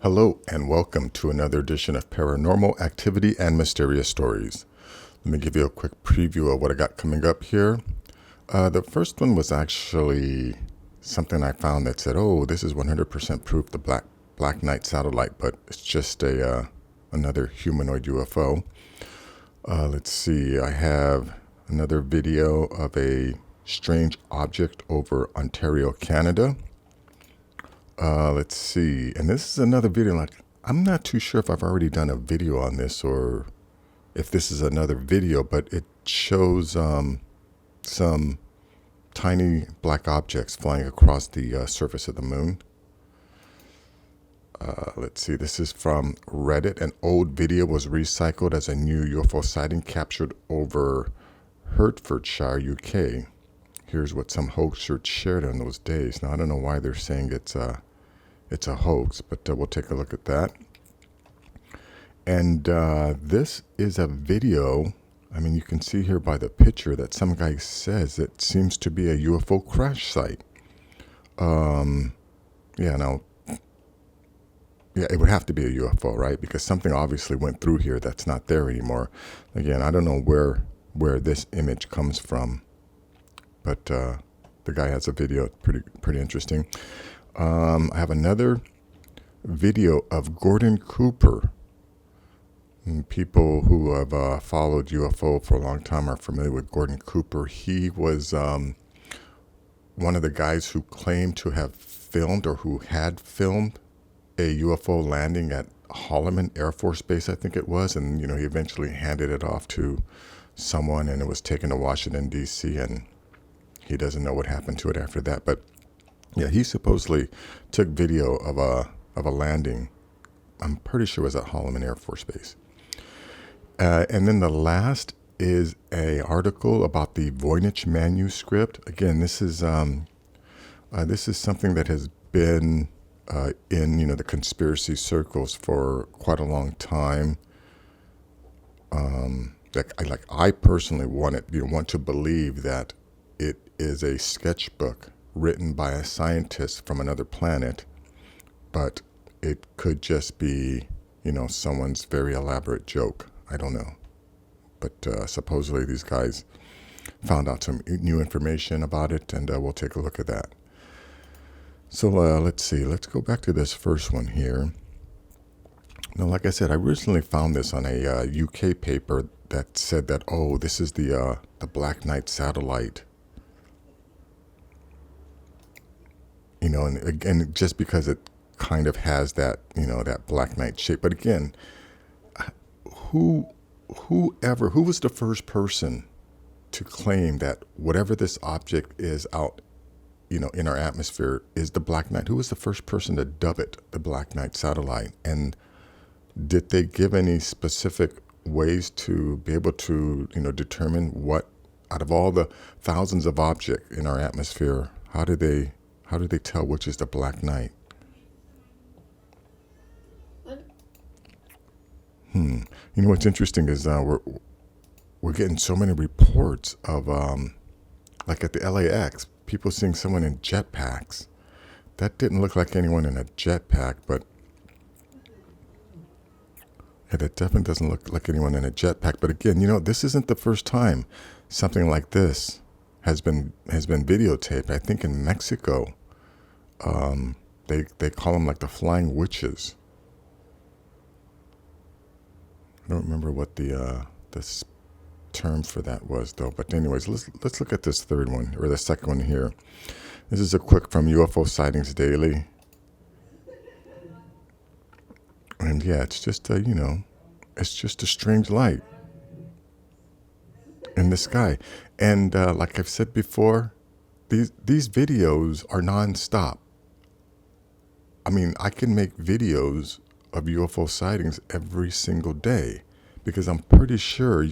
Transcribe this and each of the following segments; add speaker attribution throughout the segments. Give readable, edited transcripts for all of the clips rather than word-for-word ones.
Speaker 1: Hello and welcome to another edition of Paranormal Activity and Mysterious Stories. Let me give you a quick preview of what I got coming up here. The first one was actually something I found that said, oh, this is 100% proof the Black Knight satellite, but it's just another humanoid UFO. Let's see, I have another video of a strange object over Ontario, Canada. Let's see, and this is another video, like, I'm not too sure if I've already done a video on this or if this is another video, but it shows some tiny black objects flying across the surface of the moon. Let's see, this is from Reddit. An old video was recycled as a new UFO sighting captured over Hertfordshire, UK. Here's what some hoaxers shared in those days. Now, I don't know why they're saying it's a hoax, but we'll take a look at that. And this is a video. I mean, you can see here by the picture that some guy says it seems to be a UFO crash site. Yeah, it would have to be a UFO, right? Because something obviously went through here that's not there anymore. Again, I don't know where this image comes from, but the guy has a video, pretty interesting. I have another video of Gordon Cooper. And people who have followed UFO for a long time are familiar with Gordon Cooper. He was one of the guys who claimed to have filmed, or who had filmed, a UFO landing at Holloman Air Force Base, I think it was. And, he eventually handed it off to someone, and it was taken to Washington, D.C., and he doesn't know what happened to it after that. But yeah, he supposedly took video of a landing. I'm pretty sure it was at Holloman Air Force Base. And then the last is a article about the Voynich manuscript. Again, this is something that has been in the conspiracy circles for quite a long time. I personally want to believe that it is a sketchbook written by a scientist from another planet, but it could just be, someone's very elaborate joke. I don't know. But supposedly these guys found out some new information about it, and we'll take a look at that. So let's see. Let's go back to this first one here. Now, like I said, I recently found this on a UK paper that said that, oh, this is the Black Knight satellite. And again, just because it kind of has that, that Black Knight shape. But again, who was the first person to claim that whatever this object is out, in our atmosphere is the Black Knight? Who was the first person to dub it the Black Knight satellite? And did they give any specific ways to be able to, determine what, out of all the thousands of objects in our atmosphere, how do they tell which is the Black Knight? What's interesting is we're getting so many reports of like at the LAX, people seeing someone in jetpacks. That didn't look like anyone in a jetpack, but yeah, that definitely doesn't look like anyone in a jetpack. But again, this isn't the first time something like this has been videotaped. I think in Mexico, they call them like the flying witches. I don't remember what the term for that was, though. But anyways, let's look at this third one, or the second one here. This is a quick from UFO Sightings Daily. And yeah, it's just it's just a strange light in the sky. And like I've said before, these videos are nonstop. I mean, I can make videos of UFO sightings every single day, because I'm pretty sure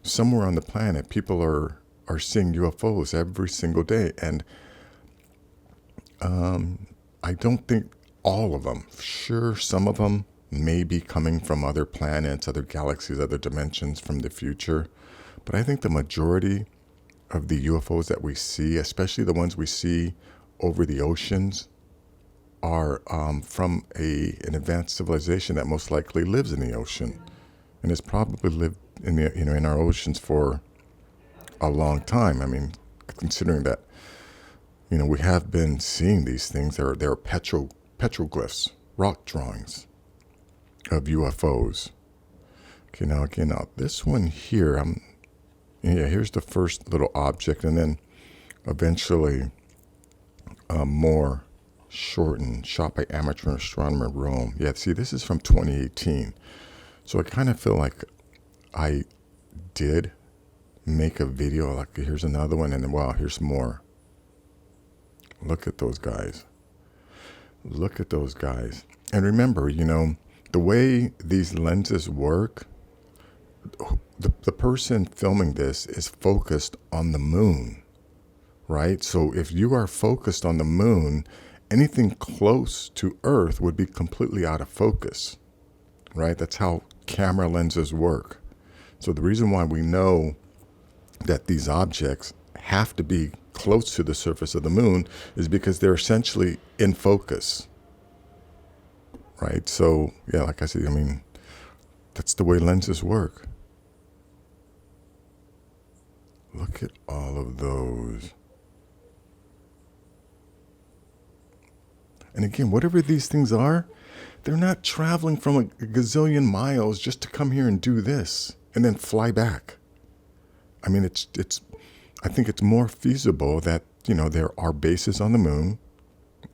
Speaker 1: somewhere on the planet people are seeing UFOs every single day. And I don't think all of them. Sure, some of them may be coming from other planets, other galaxies, other dimensions from the future. But I think the majority of the UFOs that we see, especially the ones we see over the oceans, are from an advanced civilization that most likely lives in the ocean, and has probably lived in the in our oceans for a long time. I mean, considering that we have been seeing these things. There are petroglyphs, rock drawings of UFOs. Okay, now this one here, here's the first little object, and then eventually more shortened, shot by amateur astronomer Rome. Yeah, see, this is from 2018. So I kind of feel like I did make a video, like here's another one, and then wow, here's more. Look at those guys. Look at those guys. And remember, the way these lenses work, the person filming this is focused on the moon, right? So if you are focused on the moon, anything close to Earth would be completely out of focus, right? That's how camera lenses work. So the reason why we know that these objects have to be close to the surface of the moon is because they're essentially in focus, right? So yeah, like I said, that's the way lenses work. Look at all of those. And again, whatever these things are, they're not traveling from a gazillion miles just to come here and do this and then fly back. I mean, I think it's more feasible that, there are bases on the moon.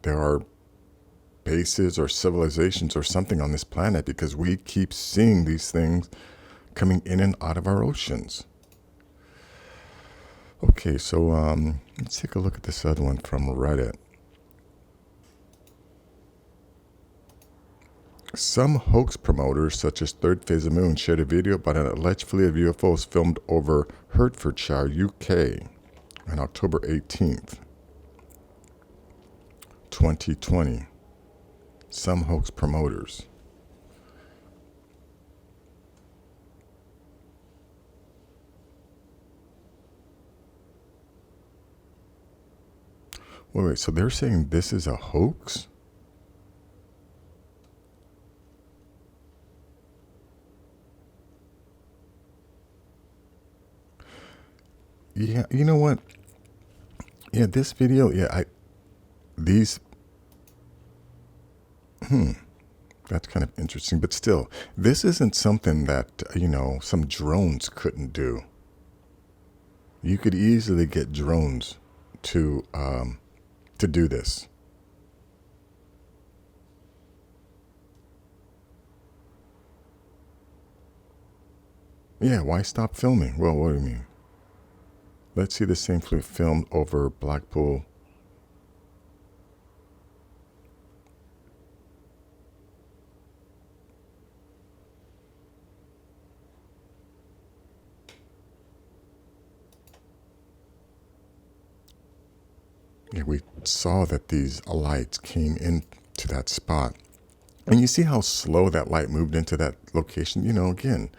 Speaker 1: There are bases or civilizations or something on this planet, because we keep seeing these things coming in and out of our oceans. Okay, so let's take a look at this other one from Reddit. Some hoax promoters, such as Third Phase of Moon, shared a video about an alleged fleet of UFOs filmed over Hertfordshire, UK, on October 18th, 2020. Some hoax promoters. Wait, so they're saying this is a hoax? Yeah, you know what? Yeah, this video, that's kind of interesting, but still, this isn't something that, some drones couldn't do. You could easily get drones to do this. Yeah, why stop filming? Well, what do you mean? Let's see the same fleet filmed over Blackpool. Yeah, we saw that these lights came into that spot. And you see how slow that light moved into that location? Again,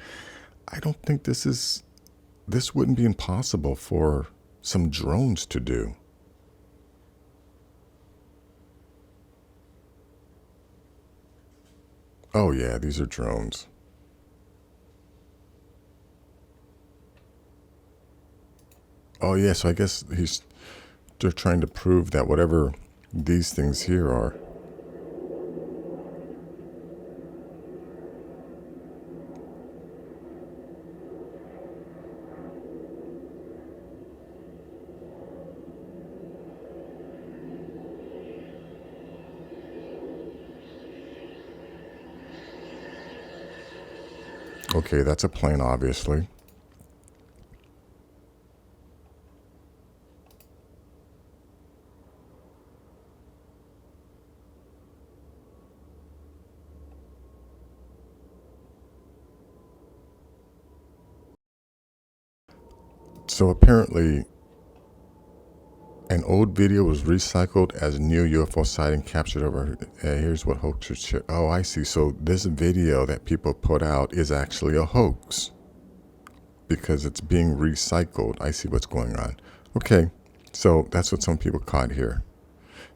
Speaker 1: I don't think this wouldn't be impossible for some drones to do. Oh yeah, these are drones. Oh yeah, so I guess they're trying to prove that whatever these things here are. Okay, that's a plane, obviously. So apparently, an old video was recycled as new UFO sighting captured over. Here's what hoaxers share. Oh, I see. So this video that people put out is actually a hoax because it's being recycled. I see what's going on. Okay, so that's what some people caught here.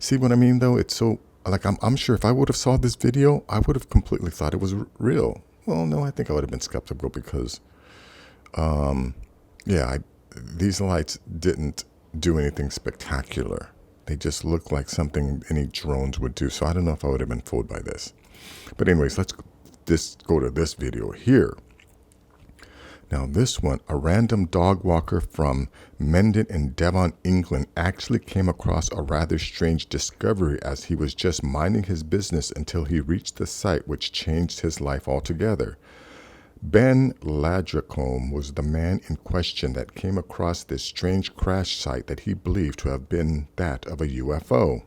Speaker 1: See what I mean, though? It's so like I'm sure if I would have saw this video, I would have completely thought it was real. Well, no, I think I would have been skeptical because, yeah, these lights didn't do anything spectacular. They just looked like something any drones would do. So I don't know if I would have been fooled by this. But anyways, let's just go to this video here. Now this one, a random dog walker from Mendon in Devon, England, actually came across a rather strange discovery as he was just minding his business until he reached the site, which changed his life altogether. Ben Ladricombe was the man in question that came across this strange crash site that he believed to have been that of a UFO.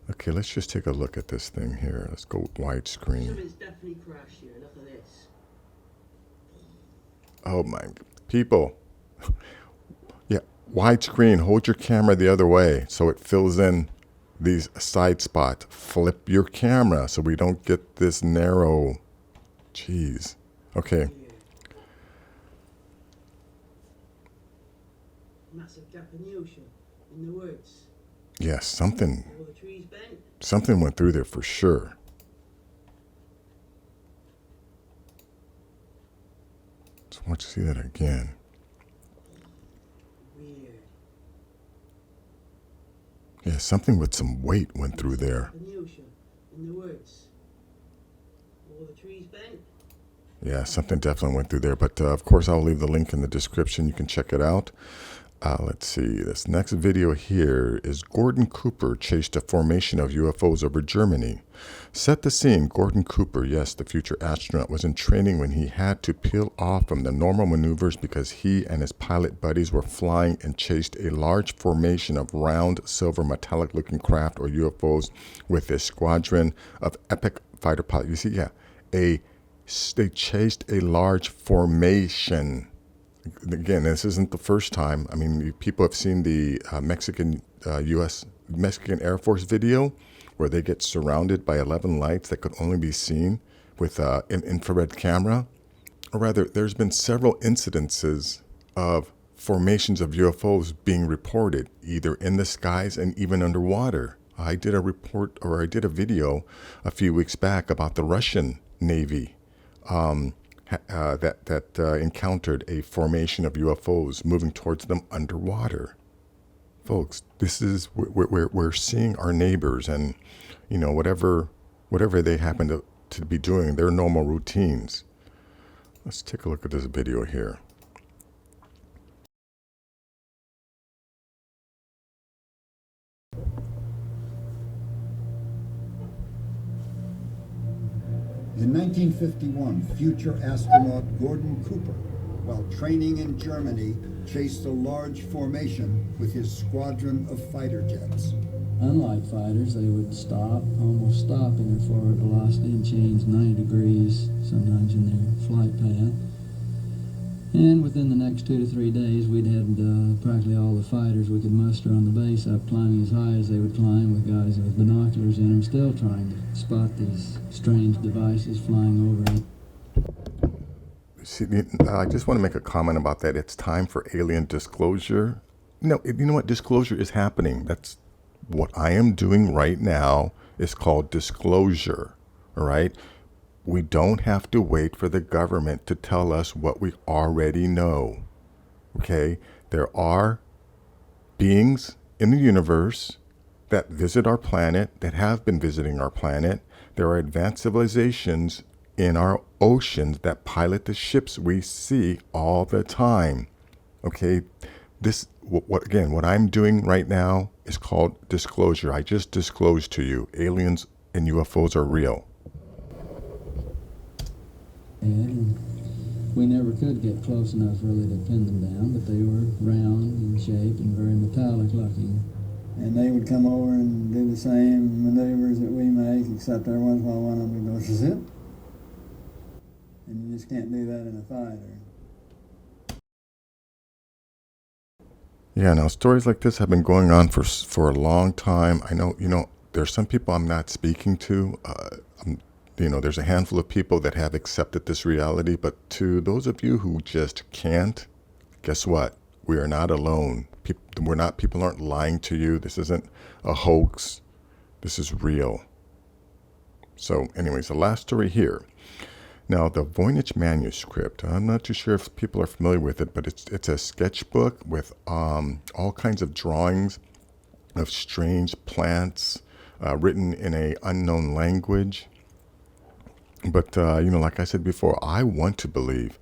Speaker 1: Okay, let's just take a look at this thing here. Let's go widescreen.
Speaker 2: Something's definitely crashed here. Look at this.
Speaker 1: Oh my, people. Yeah, widescreen. Hold your camera the other way so it fills in these side spots. Flip your camera so we don't get this narrow. Jeez. Okay.
Speaker 2: Massive gap in the ocean, in the woods.
Speaker 1: Yeah, something
Speaker 2: All the trees bent.
Speaker 1: something went through there for sure. So I want you to see that again.
Speaker 2: Weird.
Speaker 1: Yeah, something with some weight went through there.
Speaker 2: In the ocean, in the woods. All the trees bent.
Speaker 1: Yeah, something definitely went through there. But of course, I'll leave the link in the description. You can check it out. Let's see. This next video here is Gordon Cooper chased a formation of UFOs over Germany. Set the scene. Gordon Cooper, yes, the future astronaut, was in training when he had to peel off from the normal maneuvers because he and his pilot buddies were flying and chased a large formation of round, silver, metallic-looking craft or UFOs with a squadron of epic fighter pilots. You see, yeah, they chased a large formation. Again, this isn't the first time. I mean, people have seen the Mexican Air Force video where they get surrounded by 11 lights that could only be seen with an infrared camera. Or rather, there's been several incidences of formations of UFOs being reported, either in the skies and even underwater. I did a video a few weeks back about the Russian Navy that encountered a formation of UFOs moving towards them underwater. Folks, this is we're seeing our neighbors, and you know, whatever they happen to be doing, their normal routines. Let's take a look at this video here.
Speaker 3: In 1951, future astronaut Gordon Cooper, while training in Germany, chased a large formation with his squadron of fighter jets.
Speaker 4: Unlike fighters, they would stop, almost stop in their forward velocity and change 90 degrees, sometimes in their flight path. And within the next 2 to 3 days, we'd had practically all the fighters we could muster on the base up climbing as high as they would climb, with guys with binoculars in them still trying to spot these strange devices flying over it.
Speaker 1: See, I just want to make a comment about that. It's time for alien disclosure. No, you know what? Disclosure is happening. That's what I am doing right now. Is called disclosure. All right. We don't have to wait for the government to tell us what we already know. Okay? There are beings in the universe that visit our planet, that have been visiting our planet. There are advanced civilizations in our oceans that pilot the ships we see all the time. Okay? What I'm doing right now is called disclosure. I just disclosed to you aliens and UFOs are real.
Speaker 4: And we never could get close enough really to pin them down, but they were round in shape and very metallic looking. And they would come over and do the same maneuvers that we make, except every once in a while one of them would go zip. And you just can't do that in a fighter.
Speaker 1: Yeah, now stories like this have been going on for a long time. I know, there's some people I'm not speaking to. There's a handful of people that have accepted this reality, but to those of you who just can't, guess what? We are not alone. People aren't lying to you. This isn't a hoax. This is real. So anyways, the last story here. Now, the Voynich manuscript, I'm not too sure if people are familiar with it, but it's a sketchbook with all kinds of drawings of strange plants written in an unknown language. But, like I said before, I want to believe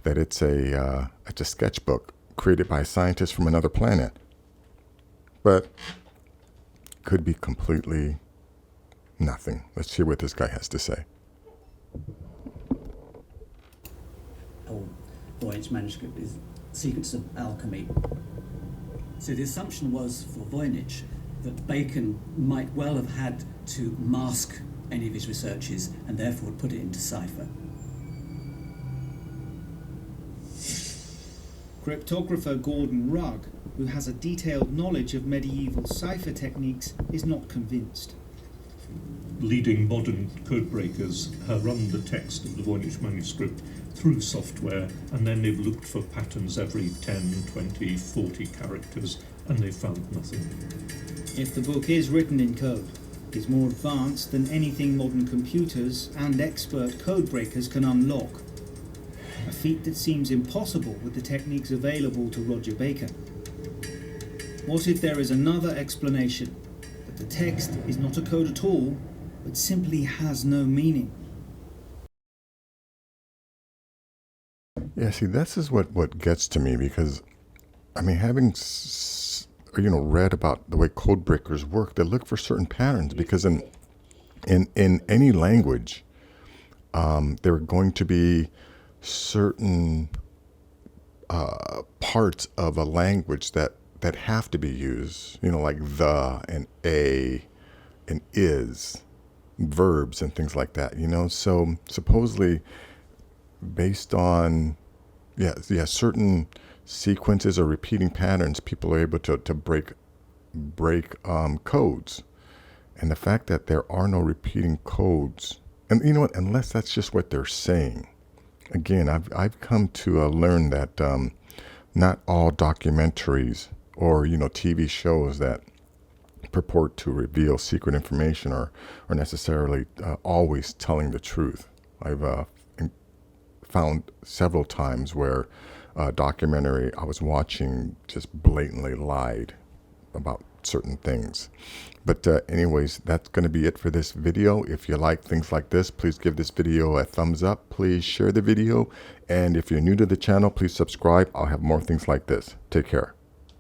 Speaker 1: that it's a sketchbook created by a scientist from another planet. But could be completely nothing. Let's hear what this guy has to say.
Speaker 5: Voynich manuscript is Secrets of Alchemy. So the assumption was for Voynich that Bacon might well have had to mask any of his researches and therefore put it into cipher.
Speaker 6: Cryptographer Gordon Rugg, who has a detailed knowledge of medieval cipher techniques, is not convinced.
Speaker 7: Leading modern codebreakers have run the text of the Voynich manuscript through software, and then they've looked for patterns every 10, 20, 40 characters, and they've found nothing.
Speaker 6: If the book is written in code, it is more advanced than anything modern computers and expert codebreakers can unlock. A feat that seems impossible with the techniques available to Roger Bacon. What if there is another explanation, that the text is not a code at all, but simply has no meaning?
Speaker 1: Yeah, see, this is what gets to me, because, I mean, having, read about the way code breakers work, they look for certain patterns, because in any language, there are going to be certain parts of a language that have to be used, like the and a and is, verbs and things like that, so supposedly based on certain sequences or repeating patterns, people are able to break codes. And the fact that there are no repeating codes, and you know what, unless that's just what they're saying. Again, I've come to learn that not all documentaries or TV shows that purport to reveal secret information are necessarily always telling the truth. I've found several times where a documentary I was watching just blatantly lied about certain things. But anyways, that's going to be it for this video. If you like things like this, please give this video a thumbs up. Please share the video. And if you're new to the channel, please subscribe. I'll have more things like this. Take care.